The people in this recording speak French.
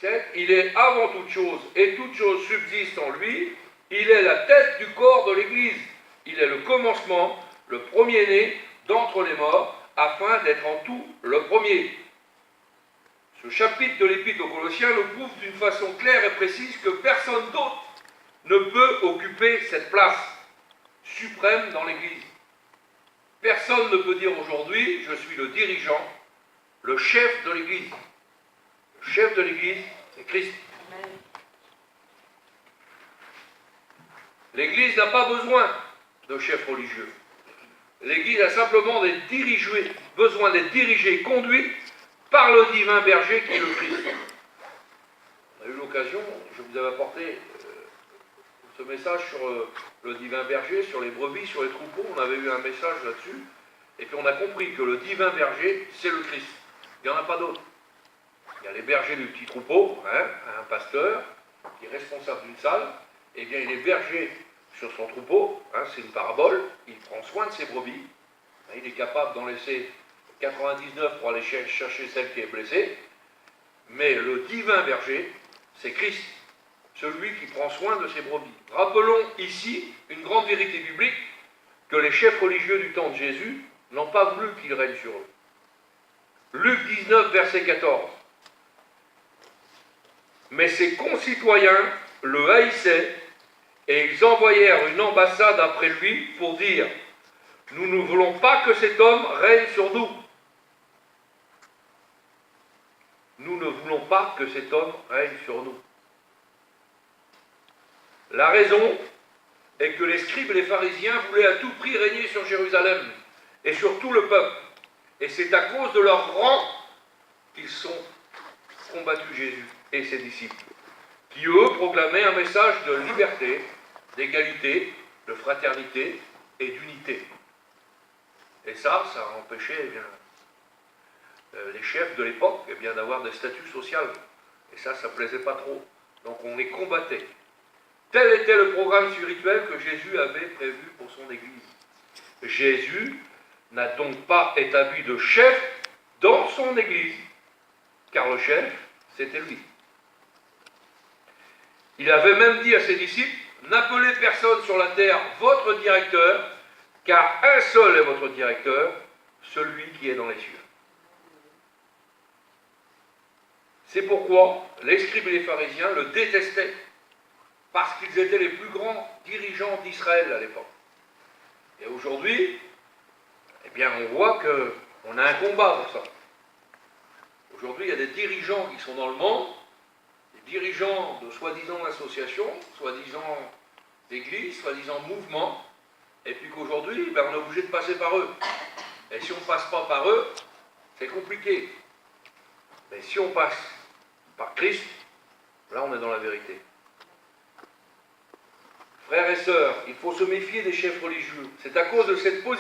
17, il est avant toute chose, et toute chose subsiste en lui. Il est la tête du corps de l'Église. Il est le commencement, le premier-né d'entre les morts, afin d'être en tout le premier. Ce chapitre de l'Épître aux Colossiens nous prouve d'une façon claire et précise que personne d'autre ne peut occuper cette place suprême dans l'Église. Personne ne peut dire aujourd'hui, je suis le dirigeant, le chef de l'Église. Le chef de l'Église, c'est Christ. Amen. L'Église n'a pas besoin de chef religieux. L'Église a simplement besoin d'être dirigée et conduite par le divin berger qui est le Christ. On a eu l'occasion, je vous avais apporté ce message sur le divin berger, sur les brebis, sur les troupeaux. On avait eu un message là-dessus. Et puis on a compris que le divin berger, c'est le Christ. Il n'y en a pas d'autre. Il y a les bergers du petit troupeau, un pasteur qui est responsable d'une salle. Eh bien, il est berger sur son troupeau, c'est une parabole, il prend soin de ses brebis, il est capable d'en laisser 99 pour aller chercher celle qui est blessée, mais le divin berger, c'est Christ, celui qui prend soin de ses brebis. Rappelons ici une grande vérité biblique, que les chefs religieux du temps de Jésus n'ont pas voulu qu'il règne sur eux. Luc 19, verset 14. Mais ses concitoyens le haïssaient, et ils envoyèrent une ambassade après lui pour dire « Nous ne voulons pas que cet homme règne sur nous. Nous ne voulons pas que cet homme règne sur nous. » La raison est que les scribes et les pharisiens voulaient à tout prix régner sur Jérusalem et sur tout le peuple. Et c'est à cause de leur rang qu'ils ont combattu Jésus et ses disciples, qui eux proclamaient un message de liberté, d'égalité, de fraternité et d'unité. Et ça empêchait les chefs de l'époque d'avoir des statuts sociaux. Et ça ne plaisait pas trop. Donc on les combattait. Tel était le programme spirituel que Jésus avait prévu pour son Église. Jésus n'a donc pas établi de chef dans son Église, car le chef, c'était lui. Il avait même dit à ses disciples, « N'appelez personne sur la terre votre directeur, car un seul est votre directeur, celui qui est dans les cieux. » C'est pourquoi les scribes et les pharisiens le détestaient, parce qu'ils étaient les plus grands dirigeants d'Israël à l'époque. Et aujourd'hui, on voit qu'on a un combat pour ça. Aujourd'hui, il y a des dirigeants qui sont dans le monde, des dirigeants de soi-disant associations, soi-disant d'églises, soi-disant mouvements, et puis qu'aujourd'hui, on est obligé de passer par eux. Et si on ne passe pas par eux, c'est compliqué. Mais si on passe par Christ, là on est dans la vérité. Frères et sœurs, il faut se méfier des chefs religieux. C'est à cause de cette position